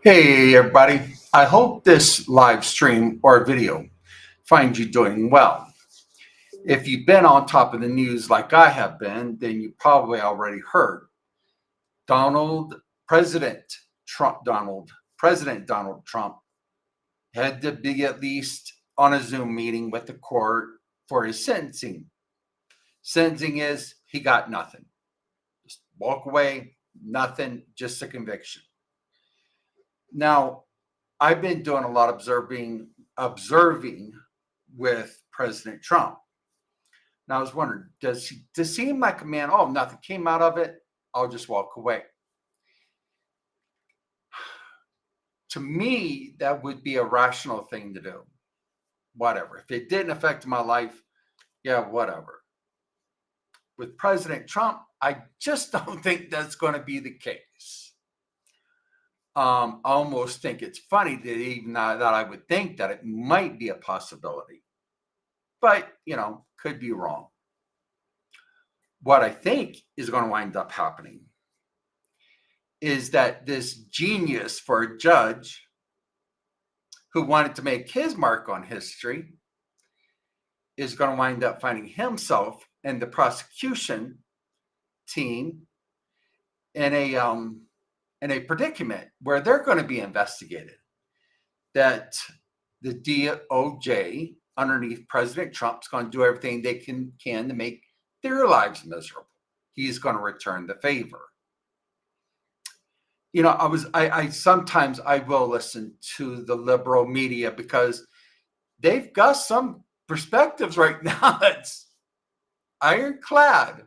Hey, everybody. I hope this live stream or video finds you doing well. If you've been on top of the news like I have been, then you probably already heard Donald President Donald Trump had to be at least on a Zoom meeting with the court for his sentencing. Sentencing is he got nothing. Just walk away, nothing, just a conviction. Now, I've been doing a lot of observing with President Trump. Now I was wondering, does he seem like a man? Oh, nothing came out of it. I'll just walk away. To me, that would be a rational thing to do. Whatever. If it didn't affect my life, yeah, whatever. With President Trump, I just don't think that's going to be the case. I almost think it's funny that even that I would think that it might be a possibility, but could be wrong. What I think is going to wind up happening is that this genius for a judge who wanted to make his mark on history is going to wind up finding himself and the prosecution team in a predicament where they're going to be investigated. That the DOJ underneath President Trump is going to do everything they can to make their lives miserable. He's going to return the favor. I sometimes I will listen to the liberal media because they've got some perspectives right now that's ironclad.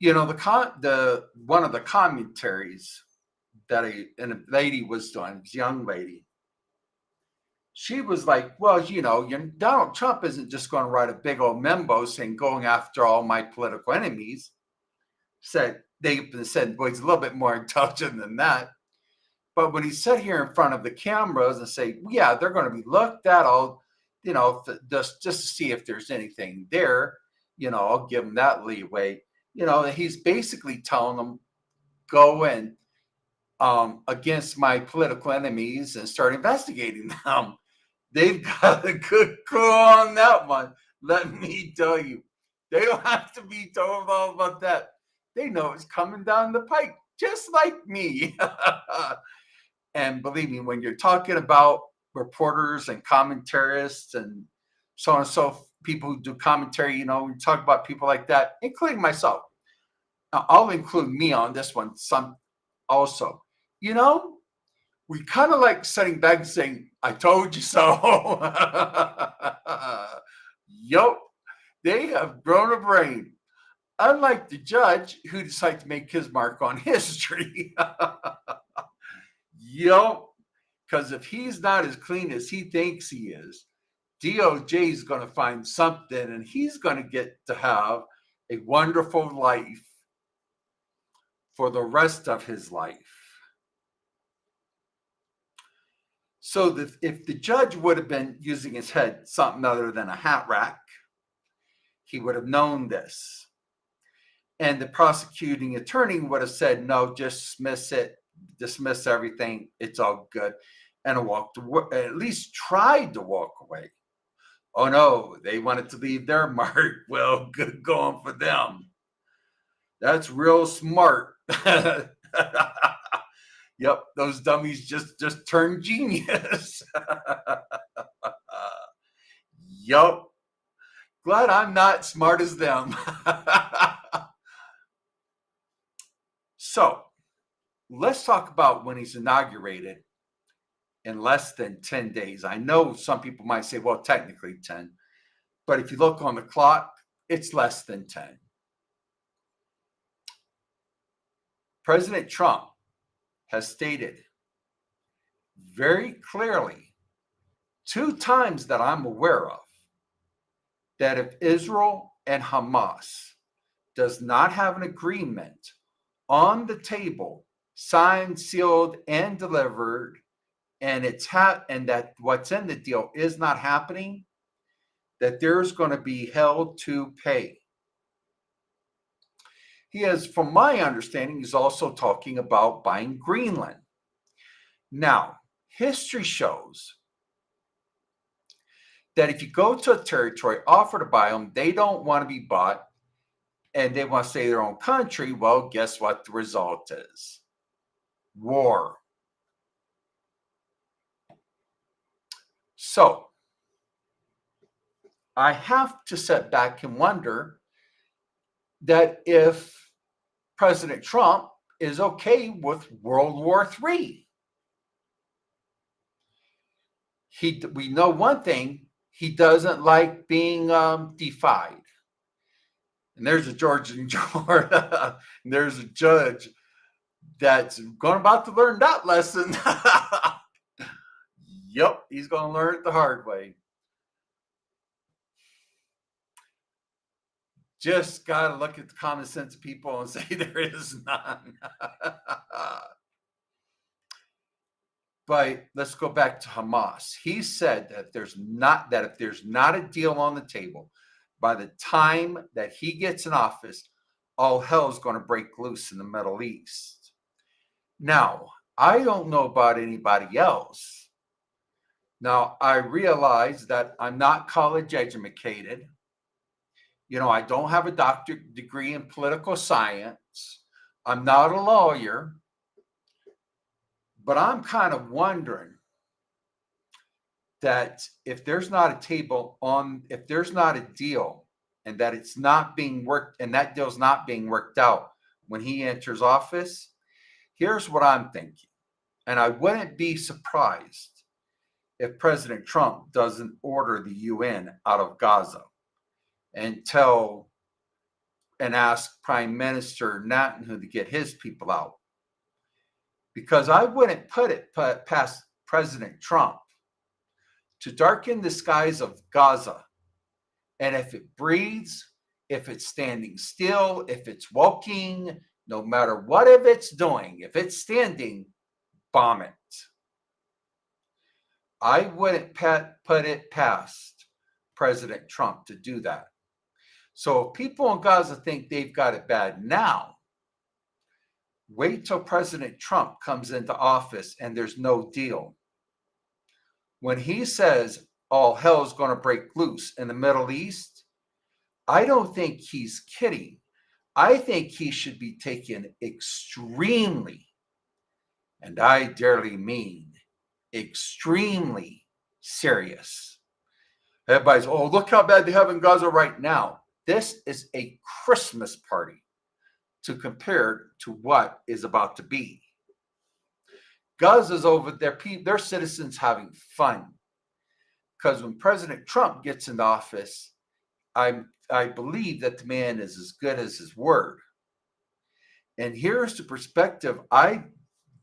The one of the commentaries that a lady was doing, this young lady, she was like, well, Donald Trump isn't just going to write a big old memo saying going after all my political enemies. They said, well, he's a little bit more intelligent than that. But when he sat here in front of the cameras and say, yeah, they're going to be looked at all, just to see if there's anything there, I'll give him that leeway. He's basically telling them, go and against my political enemies and start investigating them. They've got a good clue on that one. Let me tell you, they don't have to be told all about that. They know it's coming down the pike, just like me. And believe me, when you're talking about reporters and commentarists and so on and so people who do commentary, we talk about people like that, including myself. Now, I'll include me on this one some also. We kind of like sitting back and saying, I told you so. Yup, they have grown a brain. Unlike the judge who decided to make his mark on history. Yup, because if he's not as clean as he thinks he is, DOJ is going to find something and he's going to get to have a wonderful life for the rest of his life. So that if the judge would have been using his head something other than a hat rack, he would have known this. And the prosecuting attorney would have said, no, just dismiss everything. It's all good. And at least tried to walk away. Oh no, they wanted to leave their mark. Well, good going for them. That's real smart. Yep, those dummies just turned genius. Yup. Glad I'm not smart as them. So, let's talk about when he's inaugurated in less than 10 days. I know some people might say, well, technically 10. But if you look on the clock, it's less than 10. President Trump has stated very clearly 2 times that I'm aware of that if Israel and Hamas does not have an agreement on the table, signed, sealed, and delivered, and and that what's in the deal is not happening, that there's going to be hell to pay. He is, from my understanding, he's also talking about buying Greenland. Now, history shows that if you go to a territory, offer to buy them, they don't want to be bought, and they want to stay in their own country. Well, guess what the result is? War. So I have to sit back and wonder that if President Trump is okay with World War III. We know one thing, he doesn't like being defied. And there's a George in Florida, and there's a judge that's about to learn that lesson. Yep, he's going to learn it the hard way. Just got to look at the common sense of people and say there is none. But let's go back to Hamas. He said that if there's not a deal on the table, by the time that he gets in office, all hell is going to break loose in the Middle East. Now, I don't know about anybody else. Now, I realize that I'm not college educated. I don't have a doctorate degree in political science. I'm not a lawyer. But I'm kind of wondering that if there's not if there's not a deal and that it's not being worked and that deal's not being worked out when he enters office, here's what I'm thinking. And I wouldn't be surprised if President Trump doesn't order the UN out of Gaza and ask Prime Minister Netanyahu to get his people out. Because I wouldn't put it past President Trump to darken the skies of Gaza. And if it breathes, if it's standing still, if it's walking, no matter what if it's doing, if it's standing, bomb it. I wouldn't put it past President Trump to do that. So if people in Gaza think they've got it bad now, wait till President Trump comes into office and there's no deal. When he says all hell is going to break loose in the Middle East, I don't think he's kidding. I think he should be taken extremely, and I dearly mean extremely serious. Everybody's, look how bad they have in Gaza right now. This is a Christmas party to compare to what is about to be. Gaza's over there, their citizens having fun. Because when President Trump gets into office, I believe that the man is as good as his word. And here's the perspective I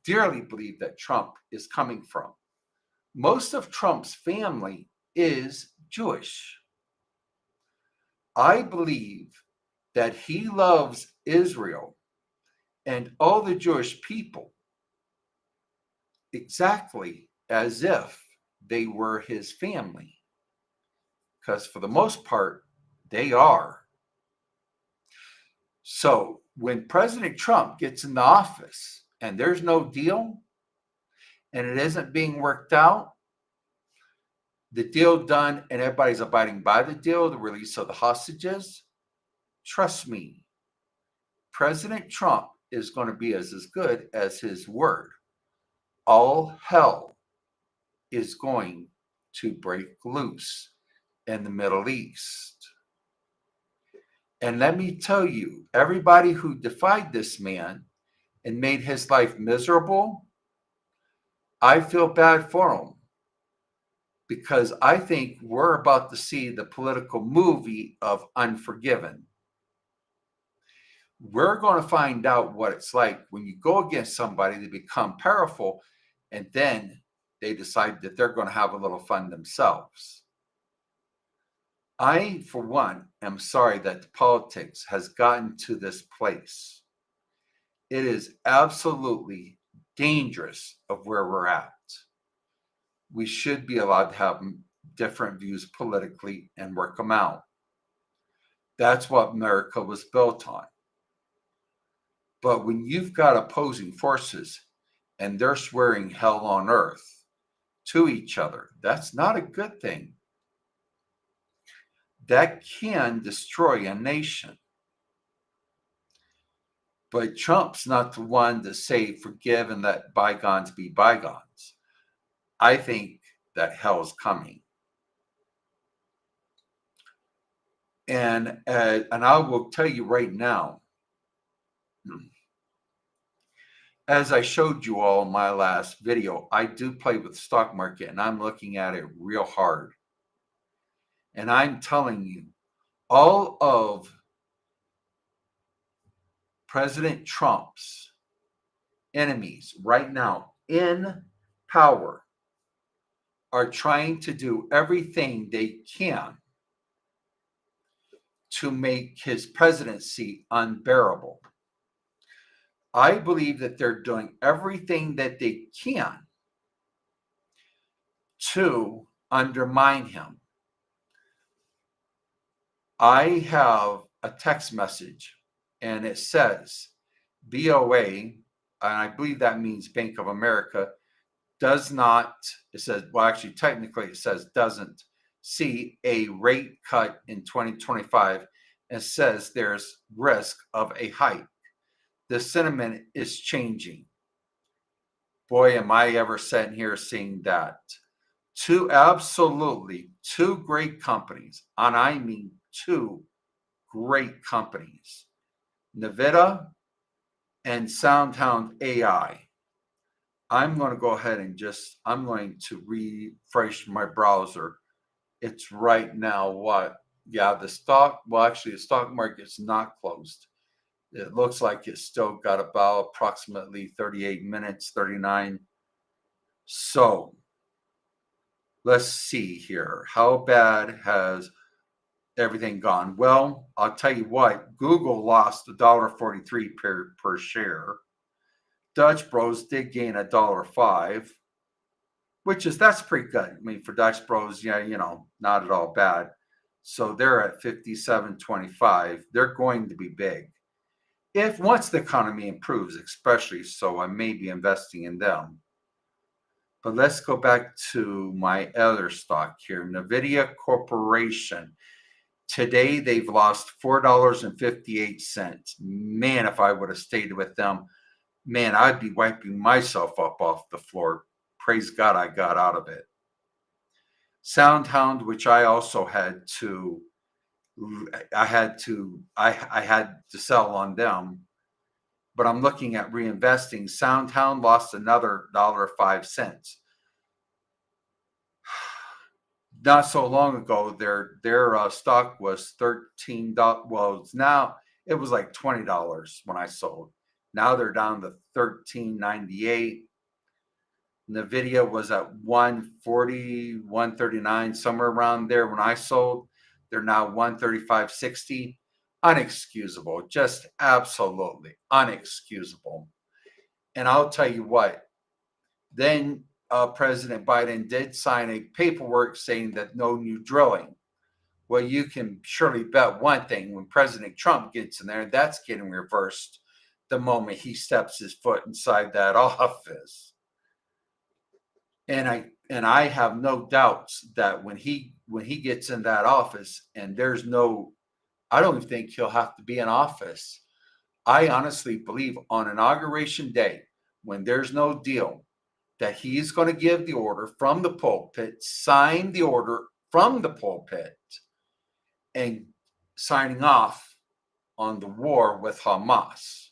dearly believe that Trump is coming from. Most of Trump's family is Jewish. I believe that he loves Israel and all the Jewish people exactly as if they were his family. Because for the most part, they are. So when President Trump gets in the office and there's no deal and it isn't being worked out, the deal done and everybody's abiding by the deal, the release of the hostages, trust me, President Trump is going to be as good as his word. All hell is going to break loose in the Middle East. And let me tell you, everybody who defied this man and made his life miserable, I feel bad for him. Because I think we're about to see the political movie of Unforgiven. We're going to find out what it's like when you go against somebody, they become powerful, and then they decide that they're going to have a little fun themselves. I, for one, am sorry that the politics has gotten to this place. It is absolutely dangerous of where we're at. We should be allowed to have different views politically and work them out. That's what America was built on. But when you've got opposing forces and they're swearing hell on earth to each other. That's not a good thing. That can destroy a nation. But Trump's not the one to say forgive and let bygones be bygones. I think that hell's coming. And I will tell you right now, as I showed you all in my last video, I do play with the stock market and I'm looking at it real hard. And I'm telling you, all of President Trump's enemies right now in power are trying to do everything they can to make his presidency unbearable. I believe that they're doing everything that they can to undermine him. I have a text message and it says BOA, and I believe that means Bank of America, does not, it says, well, actually, technically it says doesn't see a rate cut in 2025 and says there's risk of a hike. The sentiment is changing. Boy, am I ever sitting here seeing that. Two great companies, and I mean two great companies, Nvidia and SoundHound AI. I'm going to go ahead and I'm going to refresh my browser. It's right now what? Yeah, the stock market's not closed. It looks like it's still got about approximately 38 minutes, 39. So let's see here. How bad has everything gone? Well, I'll tell you what, Google lost $1.43 per share. Dutch Bros did gain $1.05, that's pretty good. I mean, for Dutch Bros, yeah, not at all bad. So they're at 57.25. They're going to be big. If once the economy improves, especially, so I may be investing in them. But let's go back to my other stock here, Nvidia Corporation. Today, they've lost $4.58. Man, if I would have stayed with them, man, I'd be wiping myself up off the floor. Praise God I got out of it. SoundHound, which I also had to sell on them, but I'm looking at reinvesting. SoundHound lost another $1.05. Not so long ago, their stock was $13. Well, it was like $20 when I sold. Now they're down to $13.98. Nvidia was at 140, 139, somewhere around there when I sold. They're now 135.60. Unexcusable, just absolutely unexcusable. And I'll tell you what, then President Biden did sign a paperwork saying that no new drilling. Well, you can surely bet one thing, when President Trump gets in there, that's getting reversed the moment he steps his foot inside that office. And I have no doubts that when he gets in that office, and I don't even think he'll have to be in office. I honestly believe on Inauguration Day, when there's no deal, that he's going to give the order from the pulpit, sign the order from the pulpit, and signing off on the war with Hamas.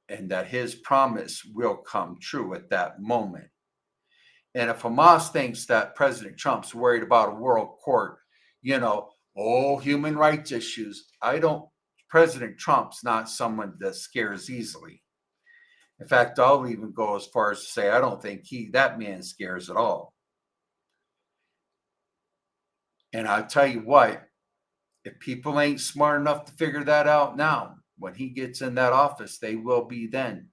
And that his promise will come true at that moment. And if Hamas thinks that President Trump's worried about a world court, human rights issues, President Trump's not someone that scares easily. In fact, I'll even go as far as to say I don't think that man scares at all. And I'll tell you what, if people ain't smart enough to figure that out now, when he gets in that office, they will be then.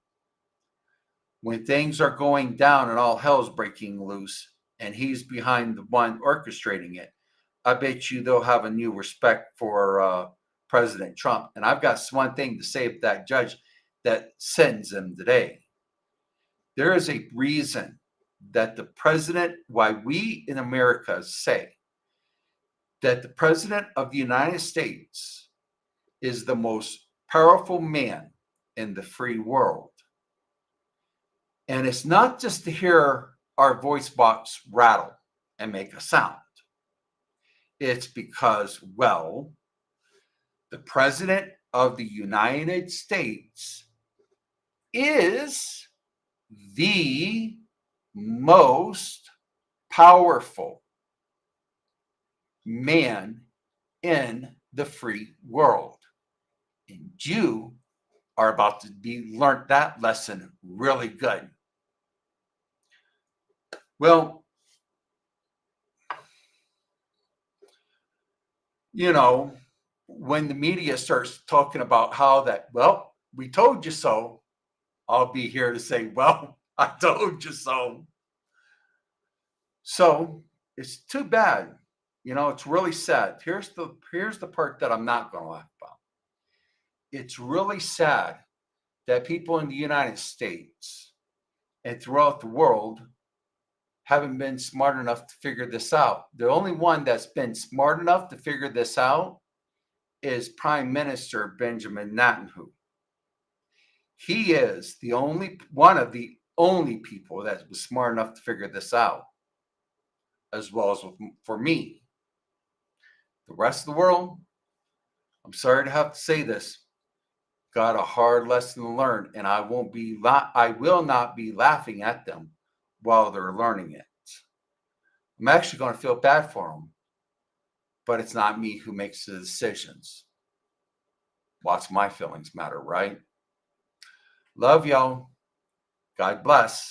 When things are going down and all hell's breaking loose, and he's behind the one orchestrating it, I bet you they'll have a new respect for President Trump. And I've got one thing to say about that judge that sentenced him today. There is a reason that the president, why we in America say that the president of the United States is the most powerful man in the free world. And it's not just to hear our voice box rattle and make a sound. It's because, well, the president of the United States is the most powerful man in the free world. And you are about to be learned that lesson really good. Well, you know, when the media starts talking about how that, well, we told you so, I'll be here to say, well, I told you so. So it's too bad. It's really sad. Here's the part that I'm not going to laugh about. It's really sad that people in the United States and throughout the world haven't been smart enough to figure this out. The only one that's been smart enough to figure this out is Prime Minister Benjamin Netanyahu. He is the only one of the only people that was smart enough to figure this out, as well as for me. The rest of the world, I'm sorry to have to say this, got a hard lesson to learn, and I will not be laughing at them while they're learning it. I'm actually going to feel bad for them, but it's not me who makes the decisions. What's my feelings matter, right? Love y'all. God bless.